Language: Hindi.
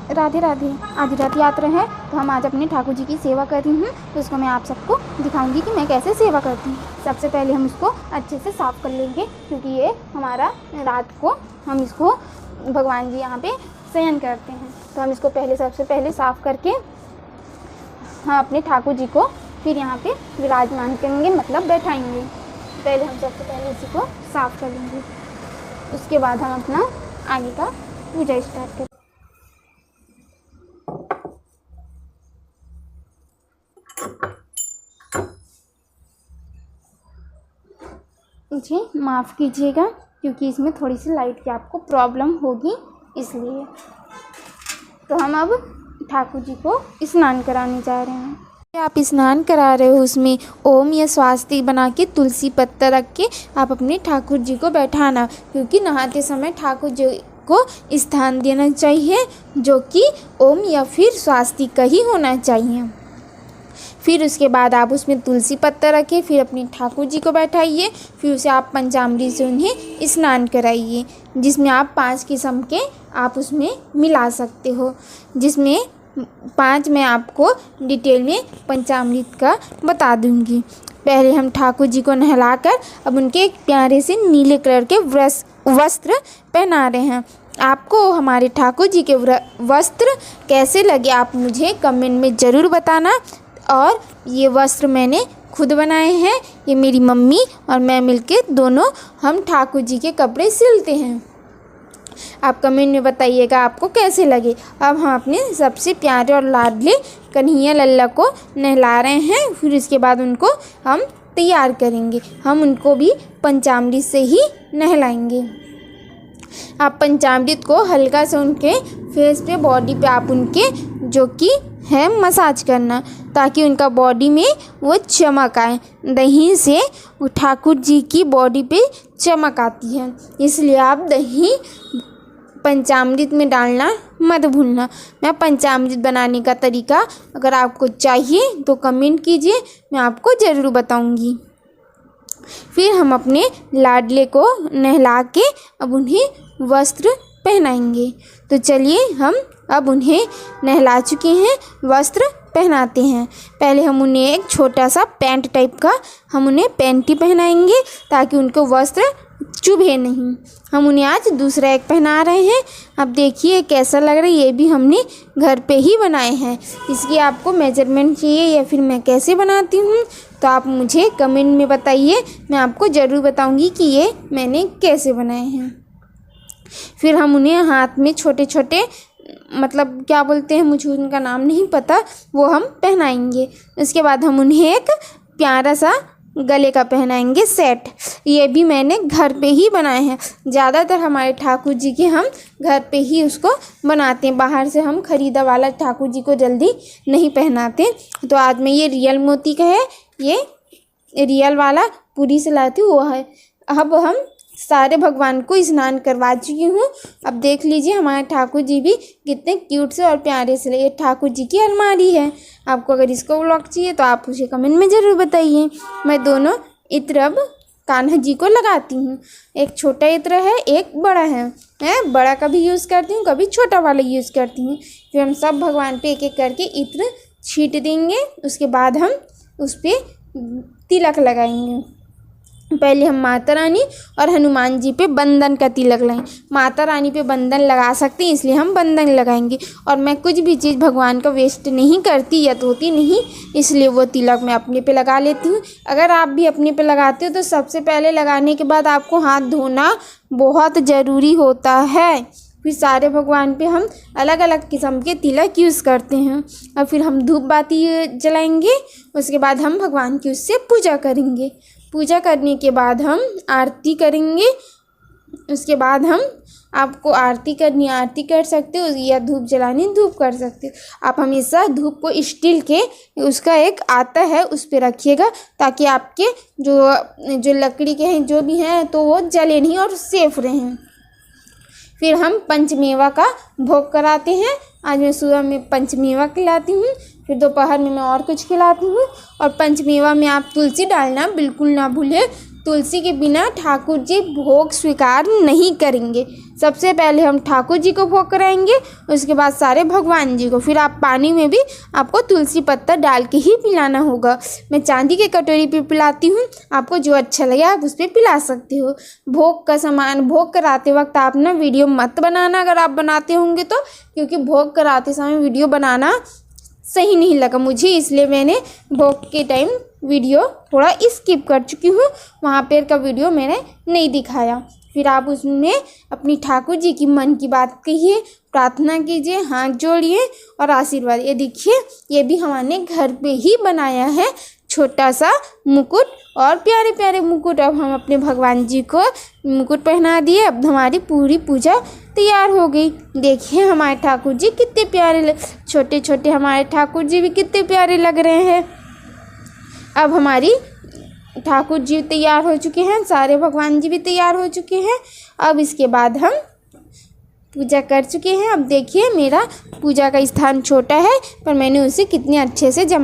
राधे राधे। आज रथ यात्रा है तो हम आज अपने ठाकुर जी की सेवा कर रही हूँ, तो उसको मैं आप सबको दिखाऊंगी कि मैं कैसे सेवा करती हूँ। सबसे पहले हम इसको अच्छे से साफ़ कर लेंगे, क्योंकि ये हमारा रात को हम इसको भगवान जी यहाँ पे शयन करते हैं। तो हम इसको सबसे पहले साफ़ करके हम अपने ठाकुर जी को फिर यहाँ पे विराजमान करेंगे, मतलब बैठाएंगे। पहले हम सबसे पहले इसी को साफ़ कर लेंगे, उसके बाद हम अपना आगे का पूजा स्टार्ट करेंगे। मुझे माफ़ कीजिएगा, क्योंकि इसमें थोड़ी सी लाइट की आपको प्रॉब्लम होगी, इसलिए। तो हम अब ठाकुर जी को स्नान कराने जा रहे हैं। आप स्नान करा रहे हो, उसमें ओम या स्वास्तिक बना के तुलसी पत्ता रख के आप अपने ठाकुर जी को बैठाना, क्योंकि नहाते समय ठाकुर जी को स्थान देना चाहिए जो कि ओम या फिर स्वास्तिक का ही होना चाहिए। फिर उसके बाद आप उसमें तुलसी पत्ता रखें, फिर अपने ठाकुर जी को बैठाइए, फिर उसे आप पंचामृत से उन्हें स्नान कराइए, जिसमें आप 5 किस्म के आप उसमें मिला सकते हो, जिसमें 5 मैं आपको डिटेल में पंचामृत का बता दूंगी। पहले हम ठाकुर जी को नहलाकर अब उनके एक प्यारे से नीले कलर के वस्त्र पहना रहे हैं। आपको हमारे ठाकुर जी के वस्त्र कैसे लगे आप मुझे कमेंट में ज़रूर बताना। और ये वस्त्र मैंने खुद बनाए हैं, ये मेरी मम्मी और मैं मिलके दोनों हम ठाकुर जी के कपड़े सिलते हैं। आप कमेंट में बताइएगा आपको कैसे लगे। अब हम अपने सबसे प्यारे और लाडले कन्हैया लल्ला को नहला रहे हैं, फिर इसके बाद उनको हम तैयार करेंगे। हम उनको भी पंचामृत से ही नहलाएंगे। आप पंचामृत को हल्का से उनके फेस पे, बॉडी पे आप उनके जो कि है मसाज करना, ताकि उनका बॉडी में वो चमक आए। दही से ठाकुर जी की बॉडी पे चमक आती है, इसलिए आप दही पंचामृत में डालना मत भूलना। मैं पंचामृत बनाने का तरीका अगर आपको चाहिए तो कमेंट कीजिए, मैं आपको ज़रूर बताऊंगी। फिर हम अपने लाडले को नहला के अब उन्हें वस्त्र पहनाएंगे। तो चलिए हम अब उन्हें नहला चुके हैं, वस्त्र पहनाते हैं। पहले हम उन्हें एक छोटा सा पैंट टाइप का हम उन्हें पैंटी पहनाएंगे, ताकि उनको वस्त्र चुभे नहीं। हम उन्हें आज दूसरा एक पहना रहे हैं। अब देखिए कैसा लग रहा है, ये भी हमने घर पे ही बनाए हैं। इसकी आपको मेजरमेंट चाहिए या फिर मैं कैसे बनाती हूँ तो आप मुझे कमेंट में बताइए, मैं आपको ज़रूर बताऊँगी कि ये मैंने कैसे बनाए हैं। फिर हम उन्हें हाथ में छोटे छोटे, मतलब क्या बोलते हैं, मुझे उनका नाम नहीं पता, वो हम पहनाएंगे। उसके बाद हम उन्हें एक प्यारा सा गले का पहनाएंगे सेट। ये भी मैंने घर पे ही बनाए हैं। ज़्यादातर हमारे ठाकुर जी के हम घर पे ही उसको बनाते हैं, बाहर से हम खरीदा वाला ठाकुर जी को जल्दी नहीं पहनाते। तो आज मैं ये रियल मोती का है, ये रियल वाला पूरी से लाती हूँ, वो है। अब हम सारे भगवान को स्नान करवा चुकी हूँ। अब देख लीजिए हमारे ठाकुर जी भी कितने क्यूट से और प्यारे से। ये ठाकुर जी की अलमारी है। आपको अगर इसको व्लॉग चाहिए तो आप मुझे कमेंट में ज़रूर बताइए। मैं दोनों इत्र अब कान्हा जी को लगाती हूँ। एक छोटा इत्र है, एक बड़ा है। मैं बड़ा का भी यूज़ करती हूँ, कभी छोटा वाला यूज़ करती हूँ। फिर हम सब भगवान पे एक एक करके इत्र छींट देंगे। उसके बाद हम उस पर तिलक लगाएंगे। पहले हम माता रानी और हनुमान जी पे बंधन का तिलक लगाएं। माता रानी पे बंधन लगा सकते हैं, इसलिए हम बंधन लगाएंगे। और मैं कुछ भी चीज़ भगवान का वेस्ट नहीं करती या धोती नहीं, इसलिए वो तिलक मैं अपने पे लगा लेती हूँ। अगर आप भी अपने पे लगाते हो तो सबसे पहले लगाने के बाद आपको हाथ धोना बहुत ज़रूरी होता है। फिर सारे भगवान पे हम अलग अलग किस्म के तिलक यूज़ करते हैं। और फिर हम धूप बाती जलाएंगे। उसके बाद हम भगवान की उससे पूजा करेंगे। पूजा करने के बाद हम आरती करेंगे। उसके बाद हम आपको आरती करनी आरती कर सकते हो, या धूप जलानी धूप कर सकते हो। आप हमेशा धूप को स्टील के उसका एक आता है उस पर रखिएगा, ताकि आपके जो लकड़ी के हैं जो भी हैं तो वो जले नहीं और सेफ रहें। फिर हम पंचमेवा का भोग कराते हैं। आज मैं सुबह में पंचमेवा खिलाती हूँ, फिर दोपहर में मैं और कुछ खिलाती हूँ। और पंचमेवा में आप तुलसी डालना बिल्कुल ना भूलें, तुलसी के बिना ठाकुर जी भोग स्वीकार नहीं करेंगे। सबसे पहले हम ठाकुर जी को भोग कराएंगे, उसके बाद सारे भगवान जी को। फिर आप पानी में भी आपको तुलसी पत्ता डाल के ही पिलाना होगा। मैं चांदी के कटोरी पे पिलाती हूँ, आपको जो अच्छा लगे आप उस पर पिला सकते हो। भोग का सामान भोग कराते वक्त आप ना वीडियो मत बनाना अगर आप बनाते होंगे तो, क्योंकि भोग कराते समय वीडियो बनाना सही नहीं लगा मुझे, इसलिए मैंने भोग के टाइम वीडियो थोड़ा स्किप कर चुकी हूँ। वहाँ पर का वीडियो मैंने नहीं दिखाया। फिर आप उसमें अपनी ठाकुर जी की मन की बात कहिए, प्रार्थना कीजिए, हाथ जोड़िए और आशीर्वाद। ये देखिए, ये भी हमने घर पे ही बनाया है छोटा सा मुकुट और प्यारे प्यारे मुकुट। अब हम अपने भगवान जी को मुकुट पहना दिए। अब हमारी पूरी पूजा तैयार हो गई। देखिए हमारे ठाकुर जी कितने प्यारे, छोटे छोटे हमारे ठाकुर जी भी कितने प्यारे लग रहे हैं। अब हमारी ठाकुर जी तैयार हो चुके हैं, सारे भगवान जी भी तैयार हो चुके हैं। अब इसके बाद हम पूजा कर चुके हैं। अब देखिए मेरा पूजा का स्थान छोटा है, पर मैंने उसे कितने अच्छे से जमा